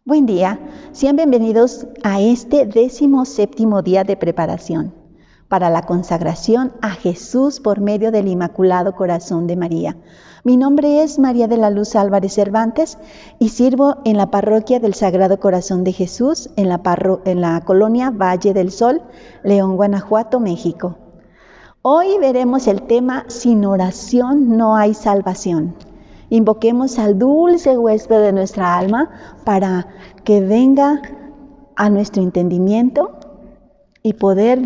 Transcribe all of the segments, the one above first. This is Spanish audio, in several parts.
Buen día, sean bienvenidos a este 17º día de preparación para la consagración a Jesús por medio del Inmaculado Corazón de María. Mi nombre es María de la Luz Álvarez Cervantes y sirvo en la parroquia del Sagrado Corazón de Jesús en la colonia Valle del Sol, León, Guanajuato, México. Hoy veremos el tema Sin oración no hay salvación. Invoquemos al dulce huésped de nuestra alma para que venga a nuestro entendimiento y poder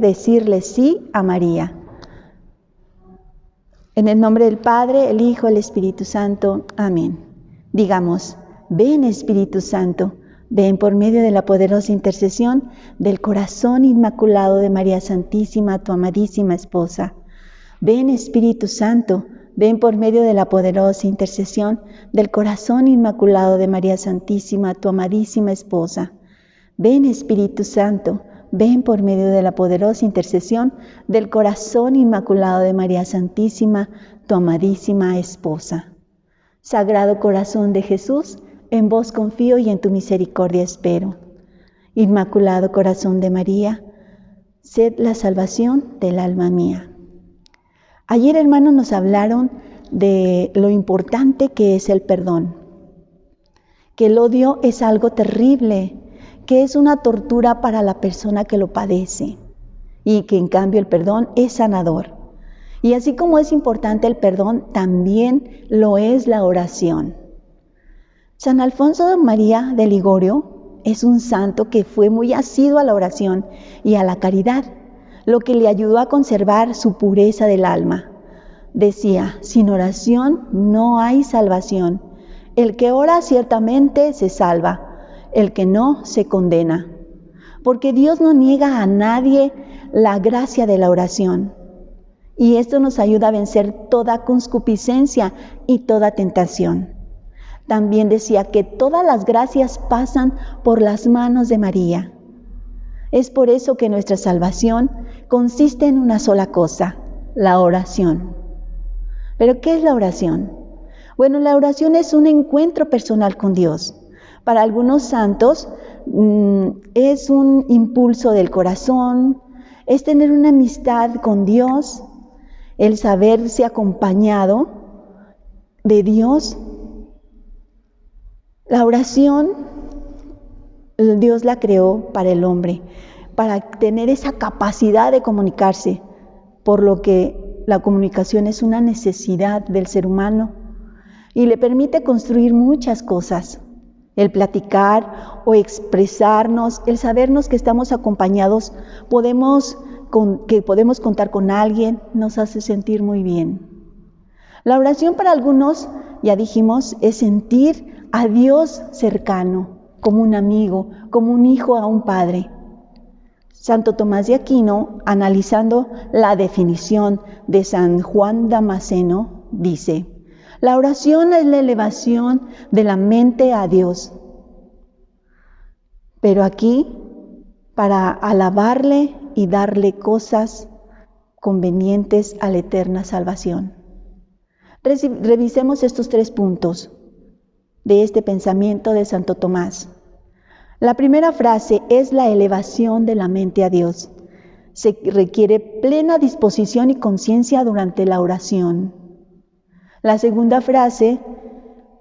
decirle sí a María. En el nombre del Padre, el Hijo, el Espíritu Santo. Amén. Digamos, ven Espíritu Santo, ven por medio de la poderosa intercesión del corazón inmaculado de María Santísima, tu amadísima esposa. Ven Espíritu Santo, ven por medio de la poderosa intercesión del corazón inmaculado de María Santísima, tu amadísima esposa. Ven Espíritu Santo, ven por medio de la poderosa intercesión del corazón inmaculado de María Santísima, tu amadísima esposa. Sagrado Corazón de Jesús, en vos confío y en tu misericordia espero. Inmaculado Corazón de María, sed la salvación del alma mía. Ayer, hermanos, nos hablaron de lo importante que es el perdón, que el odio es algo terrible, que es una tortura para la persona que lo padece y que en cambio el perdón es sanador. Y así como es importante el perdón, también lo es la oración. San Alfonso María de Ligorio es un santo que fue muy asiduo a la oración y a la caridad, lo que le ayudó a conservar su pureza del alma. Decía, sin oración no hay salvación. El que ora ciertamente se salva, el que no se condena. Porque Dios no niega a nadie la gracia de la oración. Y esto nos ayuda a vencer toda concupiscencia y toda tentación. También decía que todas las gracias pasan por las manos de María. Es por eso que nuestra salvación consiste en una sola cosa, la oración. ¿Pero qué es la oración? Bueno, la oración es un encuentro personal con Dios. Para algunos santos es un impulso del corazón, es tener una amistad con Dios, el saberse acompañado de Dios. La oración, Dios la creó para el hombre, para tener esa capacidad de comunicarse, por lo que la comunicación es una necesidad del ser humano y le permite construir muchas cosas. El platicar o expresarnos, el sabernos que estamos acompañados, que podemos contar con alguien, nos hace sentir muy bien. La oración para algunos, ya dijimos, es sentir a Dios cercano, como un amigo, como un hijo a un padre. Santo Tomás de Aquino, analizando la definición de San Juan Damasceno, dice: la oración es la elevación de la mente a Dios. Pero aquí, para alabarle y darle cosas convenientes a la eterna salvación. Revisemos estos 3 puntos de este pensamiento de Santo Tomás. La primera frase es la elevación de la mente a Dios. Se requiere plena disposición y conciencia durante la oración. La segunda frase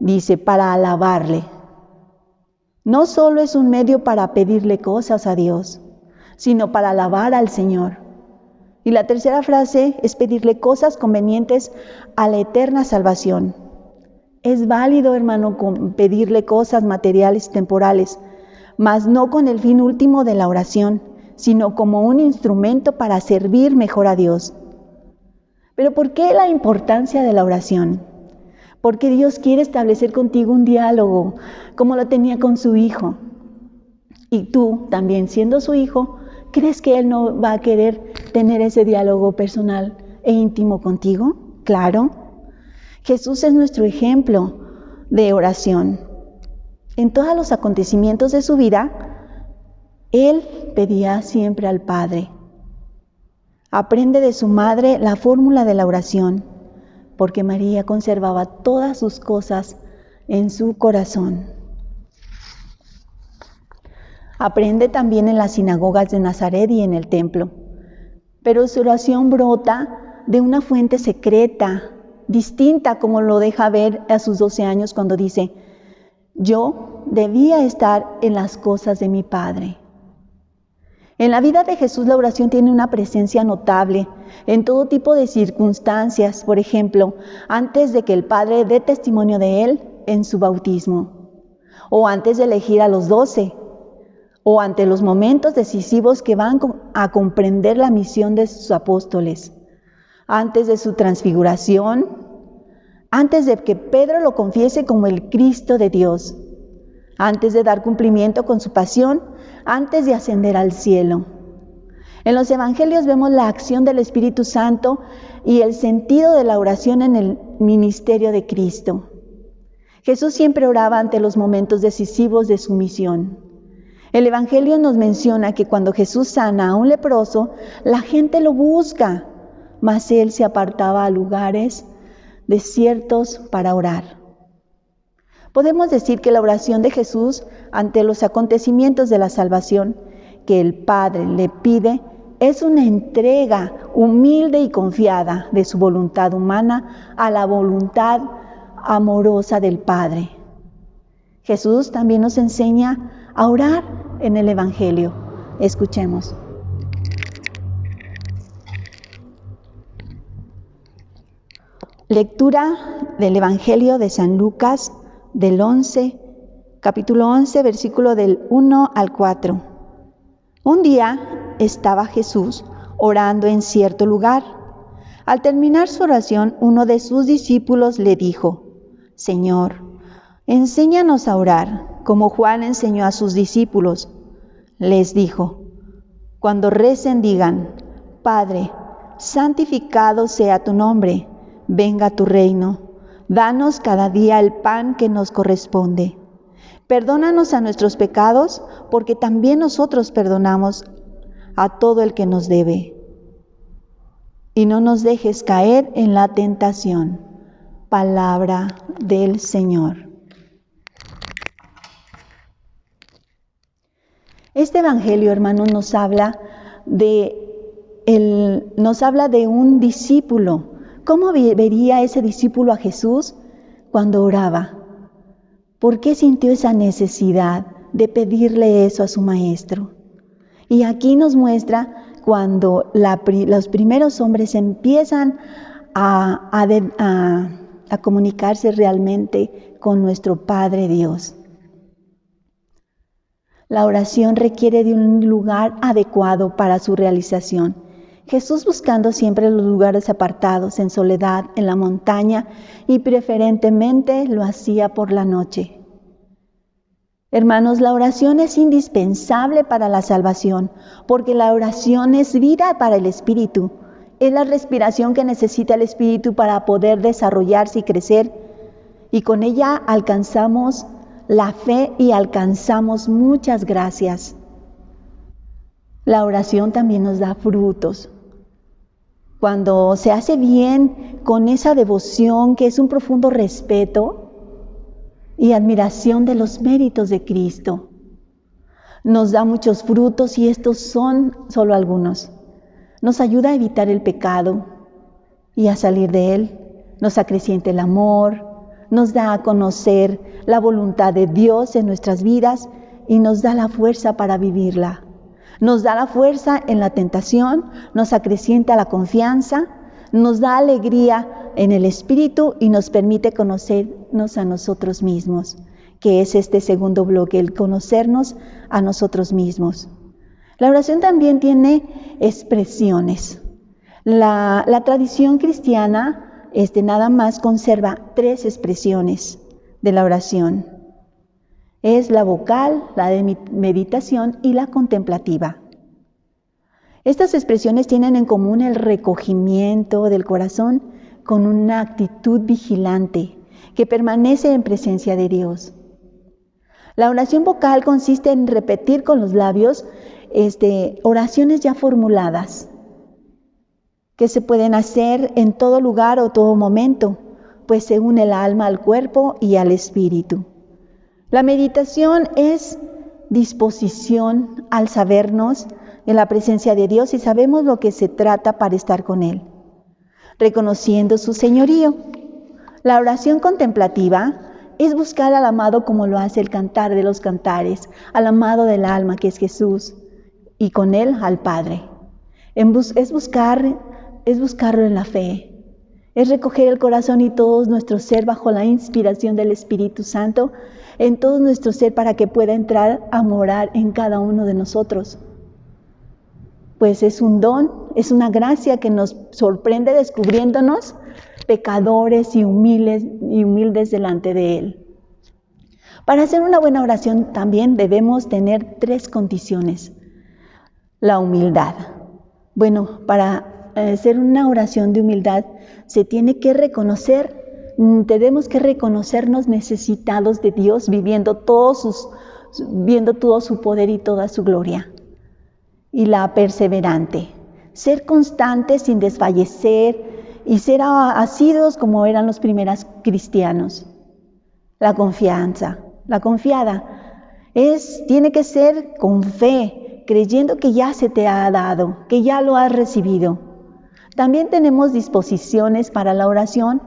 dice, para alabarle. No solo es un medio para pedirle cosas a Dios, sino para alabar al Señor. Y la tercera frase es pedirle cosas convenientes a la eterna salvación. Es válido, hermano, pedirle cosas materiales y temporales, mas no con el fin último de la oración, sino como un instrumento para servir mejor a Dios. Pero ¿por qué la importancia de la oración? Porque Dios quiere establecer contigo un diálogo, como lo tenía con su Hijo. Y tú, también siendo su Hijo, ¿crees que Él no va a querer tener ese diálogo personal e íntimo contigo? Claro. Jesús es nuestro ejemplo de oración. En todos los acontecimientos de su vida, Él pedía siempre al Padre. Aprende de su madre la fórmula de la oración, porque María conservaba todas sus cosas en su corazón. Aprende también en las sinagogas de Nazaret y en el templo, pero su oración brota de una fuente secreta, distinta, como lo deja ver a sus 12 años cuando dice: yo debía estar en las cosas de mi Padre. En la vida de Jesús la oración tiene una presencia notable en todo tipo de circunstancias. Por ejemplo, antes de que el Padre dé testimonio de Él en su bautismo, o antes de elegir a los 12, o ante los momentos decisivos que van a comprender la misión de sus apóstoles, antes de su transfiguración, antes de que Pedro lo confiese como el Cristo de Dios, antes de dar cumplimiento con su pasión, antes de ascender al cielo. En los evangelios vemos la acción del Espíritu Santo y el sentido de la oración en el ministerio de Cristo. Jesús siempre oraba ante los momentos decisivos de su misión. El evangelio nos menciona que cuando Jesús sana a un leproso, la gente lo busca, mas él se apartaba a lugares desiertos para orar. Podemos decir que la oración de Jesús ante los acontecimientos de la salvación que el Padre le pide es una entrega humilde y confiada de su voluntad humana a la voluntad amorosa del Padre. Jesús también nos enseña a orar en el Evangelio. Escuchemos. Lectura del Evangelio de San Lucas, capítulo 11, versículo del 1 al 4. Un día estaba Jesús orando en cierto lugar. Al terminar su oración, uno de sus discípulos le dijo: Señor, enséñanos a orar, como Juan enseñó a sus discípulos. Les dijo: cuando recen digan: Padre, santificado sea tu nombre, venga tu reino. Danos cada día el pan que nos corresponde. Perdónanos a nuestros pecados, porque también nosotros perdonamos a todo el que nos debe. Y no nos dejes caer en la tentación. Palabra del Señor. Este evangelio, hermanos, nos habla de un discípulo. ¿Cómo vería ese discípulo a Jesús cuando oraba? ¿Por qué sintió esa necesidad de pedirle eso a su maestro? Y aquí nos muestra cuando los primeros hombres empiezan a comunicarse realmente con nuestro Padre Dios. La oración requiere de un lugar adecuado para su realización. Jesús buscando siempre los lugares apartados, en soledad, en la montaña, y preferentemente lo hacía por la noche. Hermanos, la oración es indispensable para la salvación, porque la oración es vida para el espíritu. Es la respiración que necesita el espíritu para poder desarrollarse y crecer, y con ella alcanzamos la fe y alcanzamos muchas gracias. La oración también nos da frutos. Cuando se hace bien con esa devoción que es un profundo respeto y admiración de los méritos de Cristo, nos da muchos frutos y estos son solo algunos. Nos ayuda a evitar el pecado y a salir de él. Nos acrecienta el amor, nos da a conocer la voluntad de Dios en nuestras vidas y nos da la fuerza para vivirla. Nos da la fuerza en la tentación, nos acrecienta la confianza, nos da alegría en el espíritu y nos permite conocernos a nosotros mismos, que es este segundo bloque, el conocernos a nosotros mismos. La oración también tiene expresiones. La tradición cristiana nada más conserva 3 expresiones de la oración. Es la vocal, la de meditación y la contemplativa. Estas expresiones tienen en común el recogimiento del corazón con una actitud vigilante que permanece en presencia de Dios. La oración vocal consiste en repetir con los labios oraciones ya formuladas, que se pueden hacer en todo lugar o todo momento, pues se une el alma al cuerpo y al espíritu. La meditación es disposición al sabernos en la presencia de Dios y sabemos lo que se trata para estar con Él, reconociendo su señorío. La oración contemplativa es buscar al amado como lo hace el cantar de los cantares, al amado del alma que es Jesús, y con Él al Padre. Es buscarlo en la fe, es recoger el corazón y todo nuestro ser bajo la inspiración del Espíritu Santo, en todo nuestro ser para que pueda entrar a morar en cada uno de nosotros. Pues es un don, es una gracia que nos sorprende descubriéndonos pecadores y humildes delante de Él. Para hacer una buena oración también debemos tener 3 condiciones. La humildad. Bueno, para hacer una oración de humildad se tiene que reconocer, tenemos que reconocernos necesitados de Dios, viendo todo su poder y toda su gloria. Y la perseverante, ser constante sin desfallecer y ser asiduos como eran los primeros cristianos. La confiada, tiene que ser con fe, creyendo que ya se te ha dado, que ya lo has recibido. También tenemos disposiciones para la oración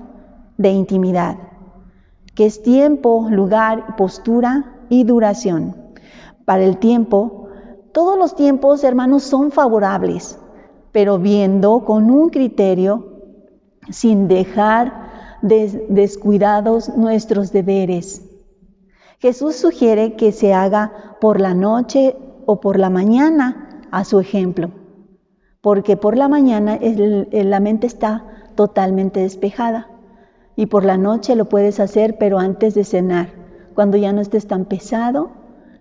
de intimidad, que es tiempo, lugar, postura y duración. Para el tiempo, todos los tiempos, hermanos, son favorables, pero viendo con un criterio, sin dejar descuidados nuestros deberes. Jesús sugiere que se haga por la noche o por la mañana, a su ejemplo, porque por la mañana la mente está totalmente despejada y por la noche lo puedes hacer, pero antes de cenar, cuando ya no estés tan pesado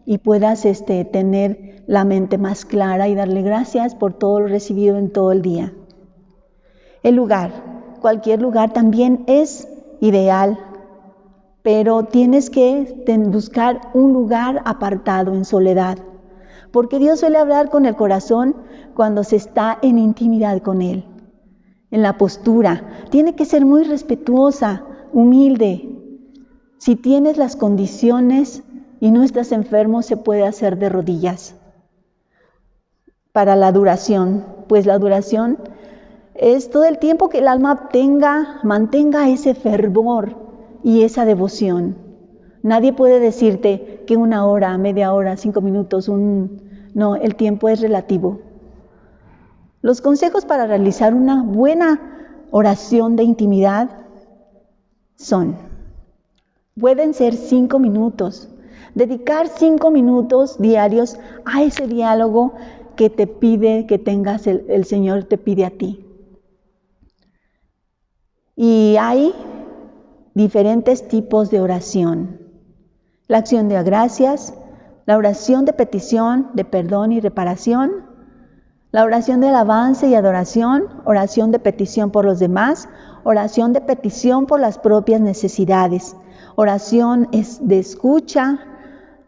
y puedas tener la mente más clara y darle gracias por todo lo recibido en todo el día. El lugar, cualquier lugar también es ideal, pero tienes que buscar un lugar apartado en soledad, porque Dios suele hablar con el corazón cuando se está en intimidad con Él. En la postura, tiene que ser muy respetuosa, humilde. Si tienes las condiciones y no estás enfermo, se puede hacer de rodillas. Para la duración, pues la duración es todo el tiempo que el alma mantenga ese fervor y esa devoción. Nadie puede decirte que 1 hora, media hora, 5 minutos, no, el tiempo es relativo. Los consejos para realizar una buena oración de intimidad pueden ser 5 minutos. Dedicar 5 minutos diarios a ese diálogo que te pide que tengas, el Señor te pide a ti. Y hay diferentes tipos de oración. La acción de gracias, la oración de petición, de perdón y reparación, la oración de alabanza y adoración, oración de petición por los demás, oración de petición por las propias necesidades, oración de escucha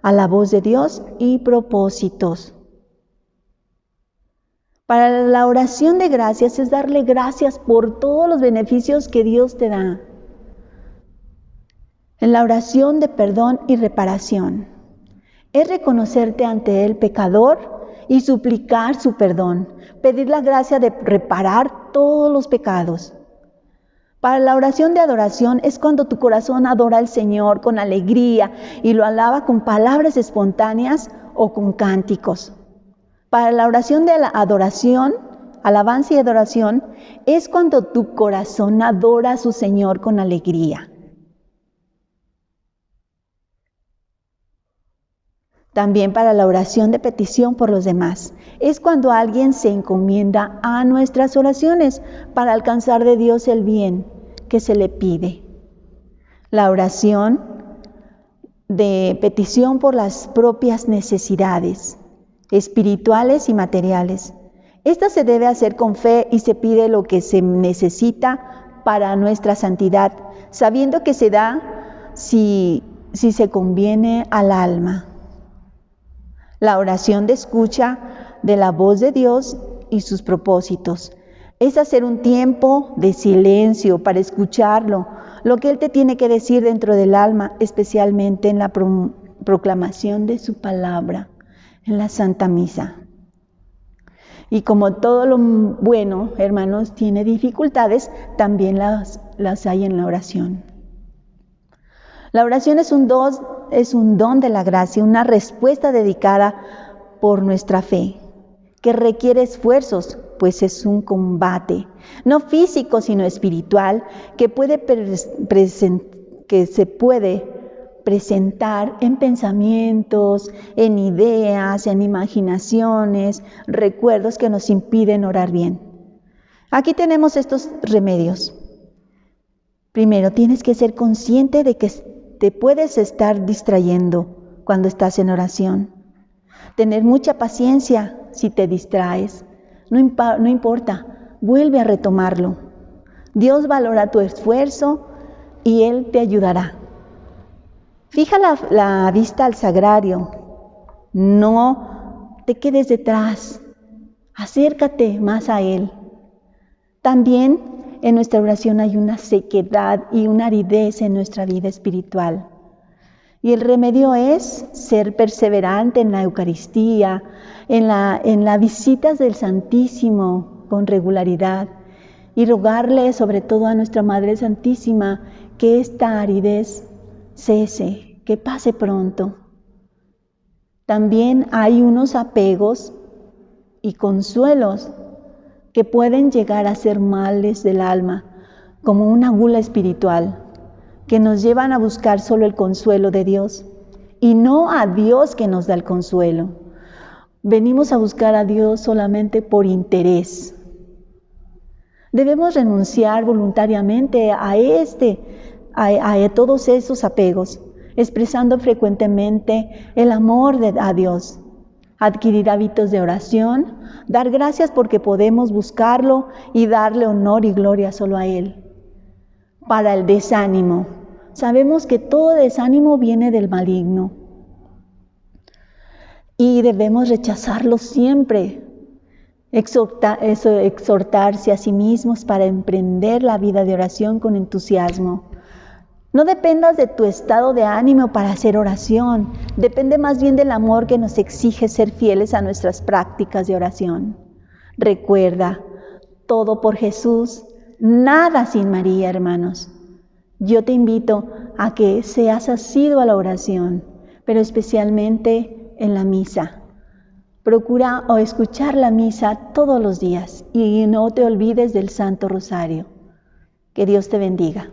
a la voz de Dios y propósitos. Para la oración de gracias es darle gracias por todos los beneficios que Dios te da. En la oración de perdón y reparación es reconocerte ante el pecador y suplicar su perdón, pedir la gracia de reparar todos los pecados. Para la oración de adoración es cuando tu corazón adora al Señor con alegría y lo alaba con palabras espontáneas o con cánticos. Para la oración de la adoración, alabanza y adoración, es cuando tu corazón adora a su Señor con alegría. También para la oración de petición por los demás, es cuando alguien se encomienda a nuestras oraciones para alcanzar de Dios el bien que se le pide. La oración de petición por las propias necesidades espirituales y materiales. Esta se debe hacer con fe y se pide lo que se necesita para nuestra santidad, sabiendo que se da si se conviene al alma. La oración de escucha de la voz de Dios y sus propósitos es hacer un tiempo de silencio para escucharlo, lo que Él te tiene que decir dentro del alma, especialmente en la proclamación de su palabra, en la Santa Misa. Y como todo lo bueno, hermanos, tiene dificultades, también las hay en la oración. La oración es un don de la gracia, una respuesta dedicada por nuestra fe, que requiere esfuerzos, pues es un combate, no físico sino espiritual, que se puede presentar en pensamientos, en ideas, en imaginaciones, recuerdos que nos impiden orar bien. Aquí tenemos estos remedios. Primero, tienes que ser consciente de que te puedes estar distrayendo cuando estás en oración. Tener mucha paciencia si te distraes. No importa, vuelve a retomarlo. Dios valora tu esfuerzo y Él te ayudará. Fija la vista al sagrario. No te quedes detrás. Acércate más a Él. También en nuestra oración hay una sequedad y una aridez en nuestra vida espiritual. Y el remedio es ser perseverante en la Eucaristía, en las visitas del Santísimo con regularidad y rogarle sobre todo a nuestra Madre Santísima que esta aridez cese, que pase pronto. También hay unos apegos y consuelos que pueden llegar a ser males del alma, como una gula espiritual, que nos llevan a buscar solo el consuelo de Dios y no a Dios que nos da el consuelo. Venimos a buscar a Dios solamente por interés. Debemos renunciar voluntariamente a todos esos apegos, expresando frecuentemente el amor a Dios. Adquirir hábitos de oración, dar gracias porque podemos buscarlo y darle honor y gloria solo a Él. Para el desánimo, sabemos que todo desánimo viene del maligno y debemos rechazarlo siempre, exhortarse a sí mismos para emprender la vida de oración con entusiasmo. No dependas de tu estado de ánimo para hacer oración, depende más bien del amor que nos exige ser fieles a nuestras prácticas de oración. Recuerda, todo por Jesús, nada sin María, hermanos. Yo te invito a que seas asiduo a la oración, pero especialmente en la misa. Procura escuchar la misa todos los días y no te olvides del Santo Rosario. Que Dios te bendiga.